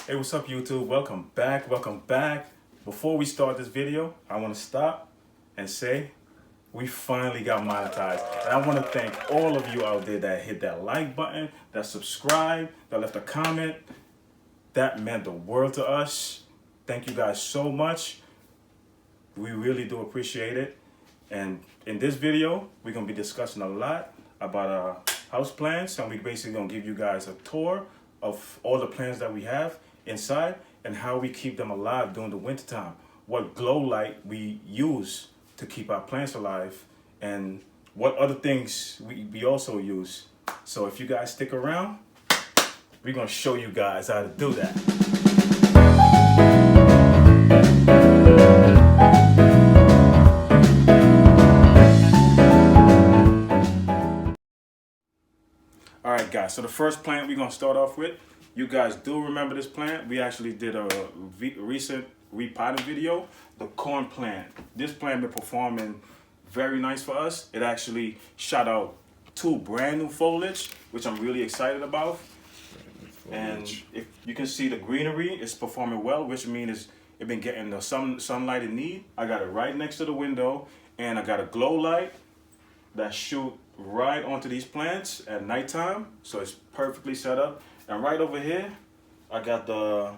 Hey, what's up YouTube? Welcome back, welcome back. Before we start this video, I want to stop and say we finally got monetized. And I want to thank all of you out there that hit that like button, that subscribed, that left a comment. That meant the world to us. Thank you guys so much. We really do appreciate it. And in this video, we're going to be discussing a lot about our house plants, and we basically going to give you guys a tour of all the plants that we have inside and how we keep them alive during the winter time. What glow light we use to keep our plants alive, and what other things we also use. So if you guys stick around, we're going to show you guys how to do that. All right, guys, so the first plant we're going to start off with, you guys do remember this plant. We actually did a recent repotting video, the corn plant. This plant been performing very nice for us. It actually shot out 2 brand new foliage, which I'm really excited about. And if you can see the greenery is performing well, which means it's been getting the sunlight it need. I got it right next to the window, and I got a glow light that shoot right onto these plants at nighttime, so it's perfectly set up. And right over here, I got the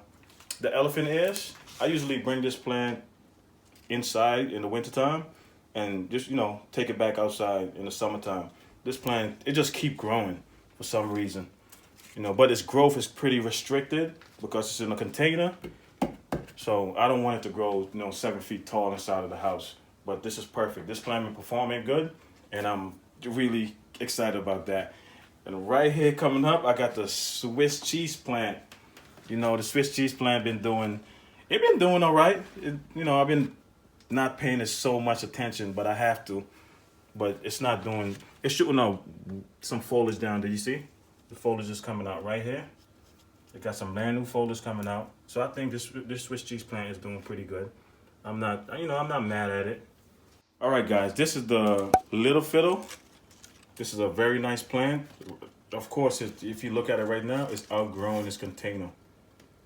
elephant ears. I usually bring this plant inside in the wintertime and just, take it back outside in the summertime. This plant, it just keep growing for some reason, but its growth is pretty restricted because it's in a container. So I don't want it to grow, 7 feet tall inside of the house. But this is perfect. This plant been performing good, and I'm really excited about that. And right here coming up, I got the Swiss cheese plant. The Swiss cheese plant been doing all right. I've been not paying it so much attention, but I have to. But it's shooting out some foliage down there. You see? The foliage is coming out right here. It got some brand new foliage coming out. So I think this Swiss cheese plant is doing pretty good. I'm not mad at it. All right, guys, this is the little fiddle. This is a very nice plant. Of course, if you look at it right now, it's outgrown this container.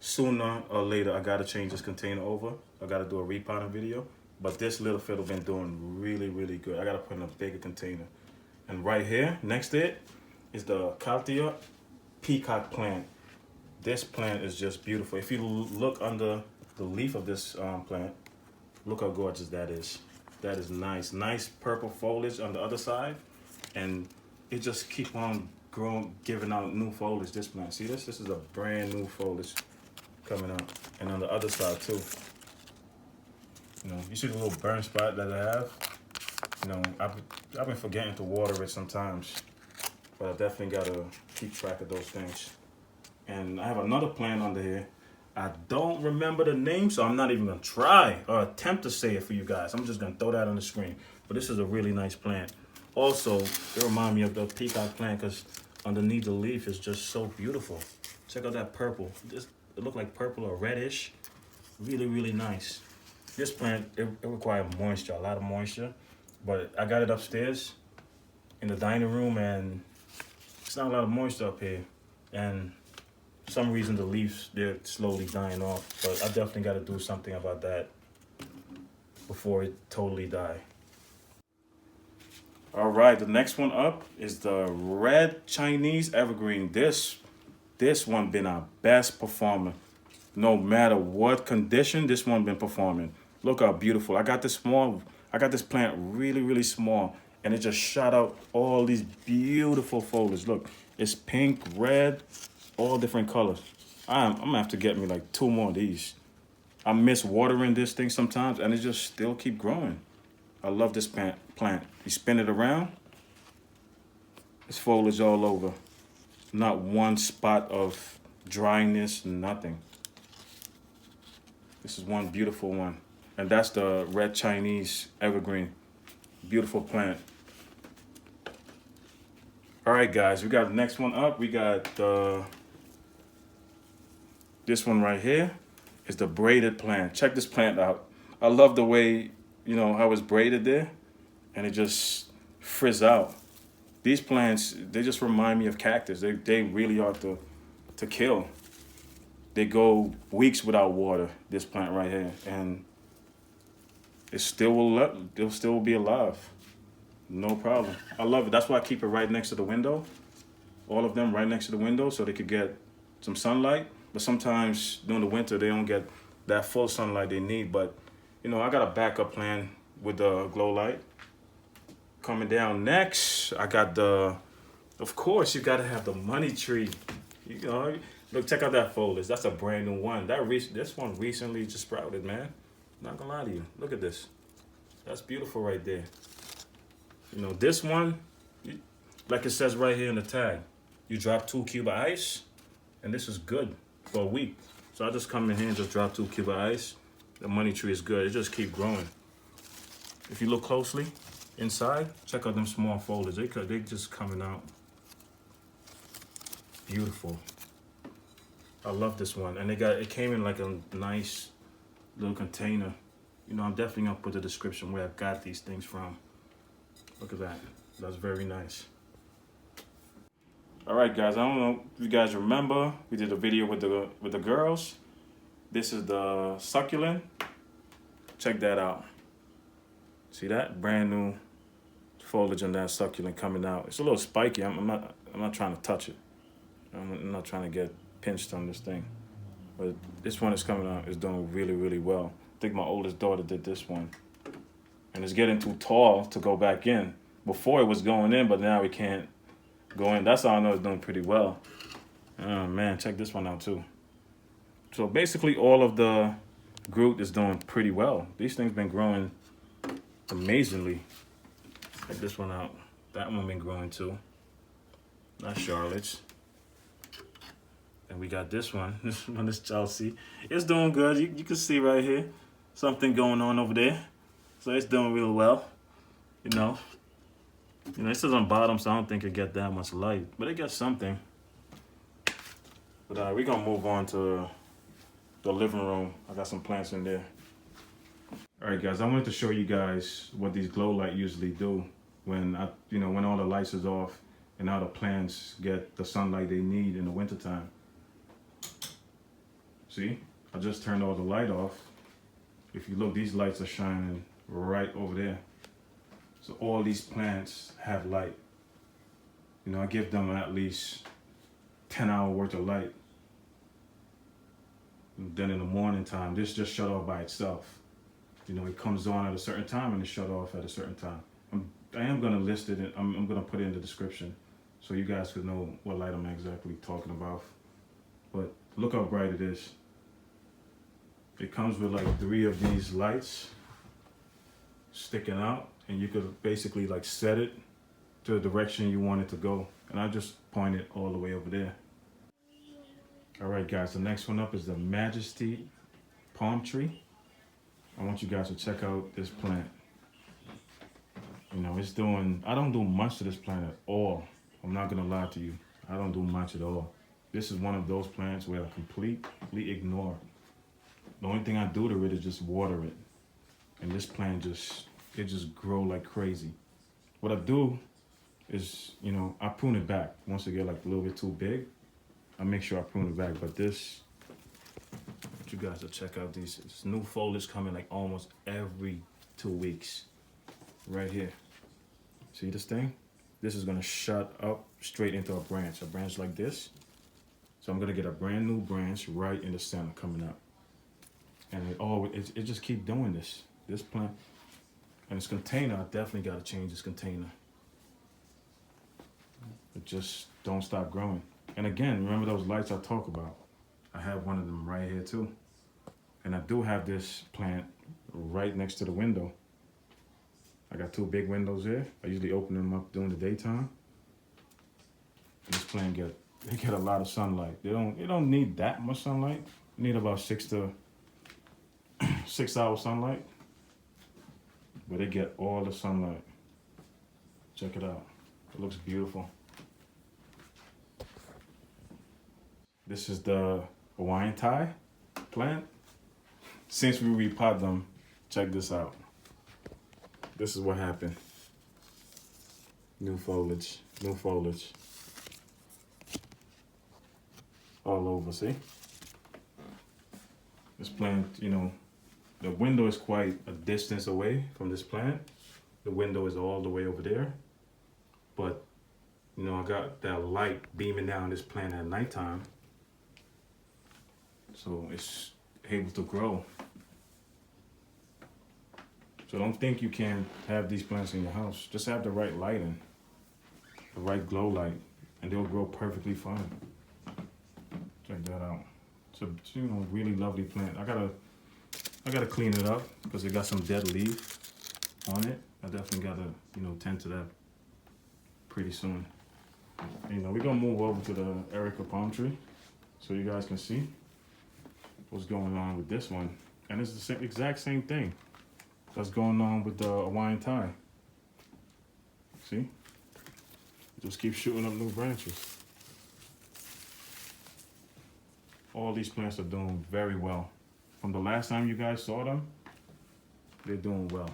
Sooner or later, I gotta change this container over. I gotta do a repotting video. But this little fiddle been doing really, really good. I gotta put in a bigger container. And right here, next to it, is the Chaltea peacock plant. This plant is just beautiful. If you look under the leaf of this plant, look how gorgeous that is. That is nice. Nice purple foliage on the other side. And it just keep on growing, giving out new foliage. This plant, see this? This is a brand new foliage coming out. And on the other side too. You see the little burn spot that I have? I've been forgetting to water it sometimes. But I definitely gotta keep track of those things. And I have another plant under here. I don't remember the name, so I'm not even gonna try or attempt to say it for you guys. I'm just gonna throw that on the screen. But this is a really nice plant. Also, it reminds me of the peacock plant because underneath the leaf is just so beautiful. Check out that purple. It look like purple or reddish. Really, really nice. This plant, it requires moisture, a lot of moisture. But I got it upstairs in the dining room, and it's not a lot of moisture up here. And for some reason, the leaves, they're slowly dying off. But I definitely got to do something about that before it totally die. All right, the next one up is the red Chinese Evergreen. This one been our best performer. No matter what condition, this one been performing. Look how beautiful. I got this plant really, really small, and it just shot out all these beautiful foliage. Look, it's pink, red, all different colors. I'm gonna have to get me like 2 more of these. I miss watering this thing sometimes, and it just still keep growing. I love this plant. You spin it around, it's foliage all over. Not one spot of dryness, nothing. This is one beautiful one. And that's the red Chinese Evergreen. Beautiful plant. All right, guys, we got the next one up. We got this one right here. Is the Braided Plant. Check this plant out. I love the way, how it's braided there. And it just frizz out. These plants, they just remind me of cactus. They really are to kill. they go weeks without water, this plant right here, and it still it'll still be alive. No problem. I love it. That's why I keep it right next to the window. All of them right next to the window so they could get some sunlight. But sometimes during the winter they don't get that full sunlight they need. But you know, I got a backup plan with the glow light. Coming down next, I got the, of course you gotta have the money tree. You know, look, check out that foliage. That's a brand new one. This one recently just sprouted, man. Not gonna lie to you. Look at this. That's beautiful right there. You know, this one, like it says right here in the tag, you drop 2 cubes of ice, and this is good for a week. So I just come in here and just drop 2 cubes of ice. The money tree is good. It just keep growing. If you look closely inside, check out them small foliage. They just coming out. Beautiful. I love this one. And it came in like a nice little container. You know, I'm definitely gonna put the description where I got these things from. Look at that. That's very nice. All right, guys. I don't know if you guys remember, we did a video with the girls. This is the succulent. Check that out. See that brand new foliage on that succulent coming out. It's a little spiky. I'm not trying to touch it. I'm not trying to get pinched on this thing. But this one is coming out. It's doing really, really well. I think my oldest daughter did this one. And it's getting too tall to go back in. Before it was going in, but now we can't go in. That's how I know it's doing pretty well. Oh man, check this one out too. So basically all of the Groot is doing pretty well. These things been growing amazingly. Check this one out. That one been growing too. That's Charlotte's. And we got this one. This one is Chelsea. It's doing good. You can see right here something going on over there. So it's doing real well, you know. You know, it says on bottom, so I don't think it get that much light, but it gets something. But we're gonna move on to the living room. I got some plants in there. All right, guys, I wanted to show you guys what these glow light usually do when when all the lights is off and all the plants get the sunlight they need in the wintertime. See, I just turned all the light off. If you look, these lights are shining right over there. So all these plants have light. You know, I give them at least 10-hour worth of light. And then in the morning time, this just shut off by itself. You know, it comes on at a certain time and it shut off at a certain time. I am gonna list it, I'm gonna put it in the description so you guys could know what light I'm exactly talking about. But look how bright it is. It comes with like 3 of these lights sticking out, and you could basically like set it to the direction you want it to go. And I just point it all the way over there. All right, guys, the next one up is the Majesty palm tree. I want you guys to check out this plant. You know, it's doing, I don't do much to this plant at all. I'm not gonna lie to you. I don't do much at all. This is one of those plants where I completely ignore. The only thing I do to it is just water it. And this plant it just grow like crazy. What I do is, you know, I prune it back. Once it get like a little bit too big, I make sure I prune it back. But this, I want you guys to check out these. This new foliage coming like almost every 2 weeks. Right here. See this thing? This is gonna shut up straight into a branch like this. So I'm gonna get a brand new branch right in the center coming up. And it just keep doing this plant. And this container, I definitely gotta change this container. It just don't stop growing. And again, remember those lights I talk about? I have one of them right here too. And I do have this plant right next to the window. I got 2 big windows here. I usually open them up during the daytime. And this plant get a lot of sunlight. It don't need that much sunlight. You need about 6 hour sunlight. But they get all the sunlight. Check it out. It looks beautiful. This is the Hawaiian Tie plant. Since we repot them, check this out. This is what happened. New foliage. All over, see? This plant, you know, the window is quite a distance away from this plant. The window is all the way over there. But, you know, I got that light beaming down this plant at nighttime. So it's able to grow. So don't think you can have these plants in your house. Just have the right lighting, the right glow light, and they'll grow perfectly fine. Check that out. It's a, you know, really lovely plant. I gotta clean it up because it got some dead leaf on it. I definitely gotta, you know, tend to that pretty soon. You know, we're gonna move over to the Erica palm tree so you guys can see what's going on with this one. And it's the same, exact same thing that's going on with the Hawaiian Tie. See? It just keeps shooting up new branches. All these plants are doing very well. From the last time you guys saw them, they're doing well.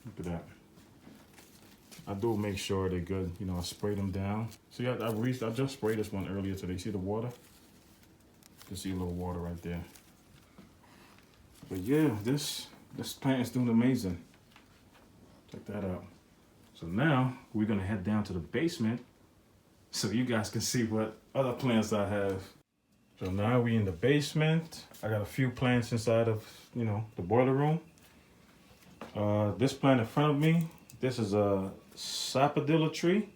Look at that. I do make sure they're good. You know, I spray them down. See, I just sprayed this one earlier today. See the water? You see a little water right there. But yeah, this plant is doing amazing. Check that out. So now we're gonna head down to the basement so you guys can see what other plants I have. So now we in the basement. I got a few plants inside of, you know, the boiler room. This plant in front of me, this is a sapodilla tree.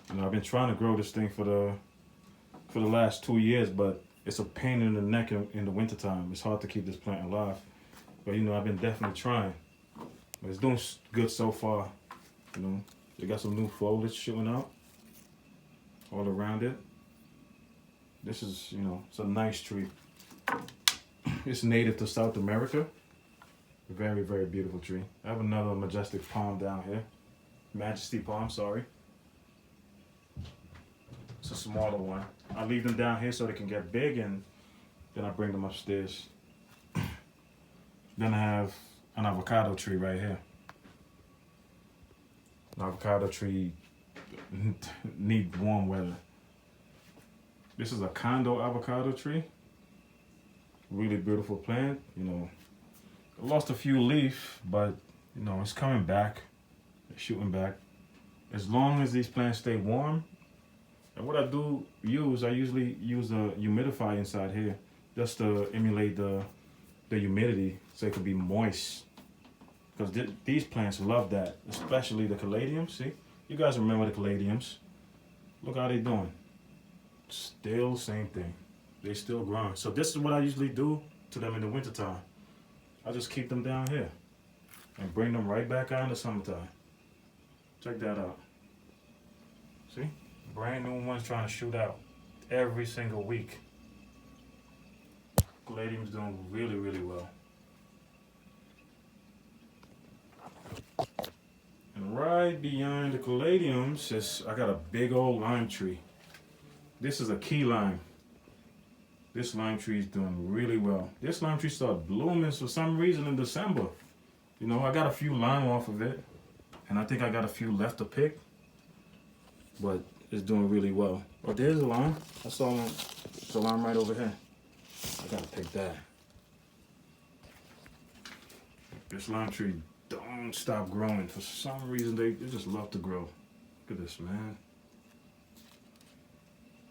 You know, I've been trying to grow this thing for the last 2 years, but it's a pain in the neck in the wintertime. It's hard to keep this plant alive. But you know, I've been definitely trying. But it's doing good so far. You know, they got some new foliage shooting out all around it. This is, you know, it's a nice tree. It's native to South America. Very, very beautiful tree. I have another majestic palm down here. Majesty palm, sorry. It's a smaller one. I leave them down here so they can get big, and then I bring them upstairs. Then I have an avocado tree right here. An avocado tree need warm weather. This is a condo avocado tree. Really beautiful plant, you know. I lost a few leaves, but you know, it's coming back. It's shooting back. As long as these plants stay warm. And what I do use, I usually use a humidifier inside here just to emulate the humidity so it can be moist. Because these plants love that, especially the caladiums. See, you guys remember the caladiums. Look how they're doing. Still same thing. They still growing. So this is what I usually do to them in the wintertime. I just keep them down here and bring them right back out in the summertime. Check that out. See? Brand new ones trying to shoot out every single week. Caladium's doing really, really well. And right behind the caladiums is, I got a big old lime tree. This is a key lime. This lime tree is doing really well. This lime tree started blooming for some reason in December. You know, I got a few lime off of it, and I think I got a few left to pick, but it's doing really well. Oh, there's a lime. I saw one. There's a lime right over here. I gotta pick that. This lime tree don't stop growing. For some reason, they just love to grow. Look at this, man.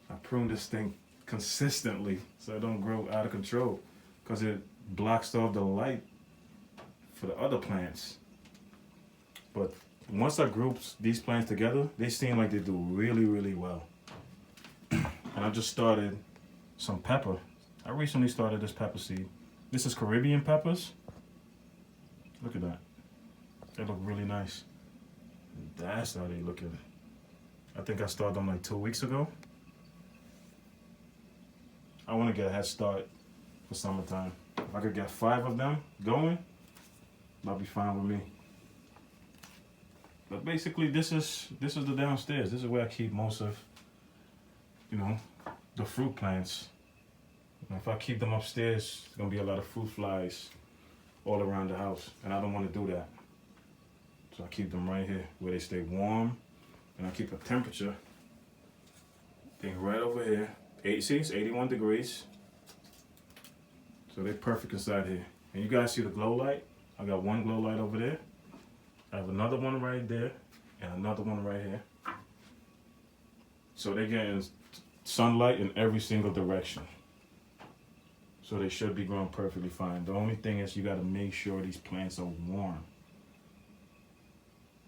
I prune this thing consistently so it don't grow out of control because it blocks off the light for the other plants. But once I group these plants together, they seem like they do really, really well. And I just started some pepper. I recently started this pepper seed. This is Caribbean peppers. Look at that. They look really nice. That's how they look. I think I started them like 2 weeks ago. I want to get a head start for summertime. If I could get 5 of them going, that'll be fine with me. But basically, this is the downstairs. This is where I keep most of, you know, the fruit plants. And if I keep them upstairs, there's gonna be a lot of fruit flies all around the house, and I don't want to do that. So I keep them right here where they stay warm And I keep a temperature thing right over here. See, it's 81 degrees. So they're perfect inside here. And you guys see the glow light? I got one glow light over there. I have another one right there and another one right here. So they're getting sunlight in every single direction. So they should be growing perfectly fine. The only thing is you got to make sure these plants are warm.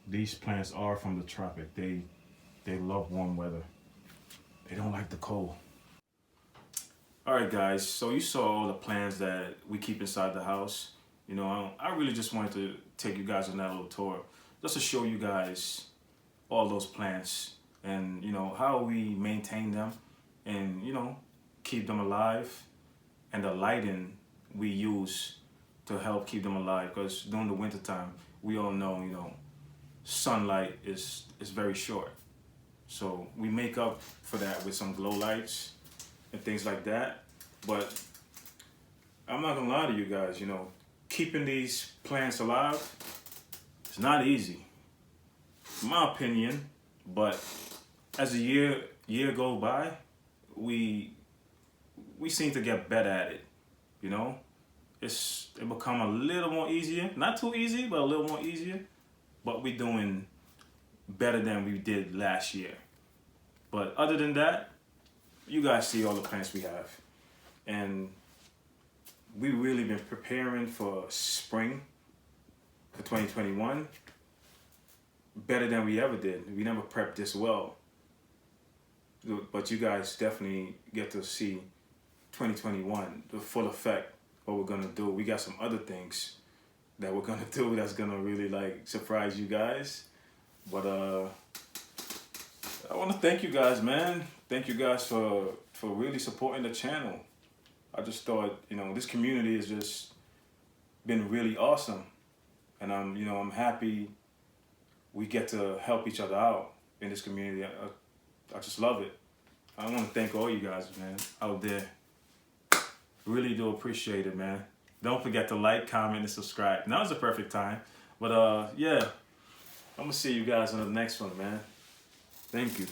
These plants are from the tropic. They love warm weather. They don't like the cold. All right, guys. So you saw all the plants that we keep inside the house. You know, I really just wanted to take you guys on that little tour, just to show you guys all those plants and, you know, how we maintain them and, you know, keep them alive, and the lighting we use to help keep them alive, because during the winter time, we all know, you know, sunlight is very short. So we make up for that with some glow lights and things like that. But I'm not gonna lie to you guys, you know, keeping these plants alive, it's not easy, in my opinion. But as the year go by, we seem to get better at it, you know. It become a little more easier, not too easy, but a little more easier. But we're doing better than we did last year. But other than that, you guys see all the plants we have, and we really been preparing for spring for 2021 better than we ever did. We never prepped this well, but you guys definitely get to see 2021, the full effect, what we're gonna do. We got some other things that we're gonna do that's gonna really like surprise you guys. But I want to thank you guys, man. Thank you guys for really supporting the channel. I just thought, you know, this community has just been really awesome, and I'm happy we get to help each other out in this community. I just love it. I want to thank all you guys, man, out there. Really do appreciate it, man. Don't forget to like, comment, and subscribe. Now's the perfect time. But yeah, I'm gonna see you guys on the next one, man. Thank you.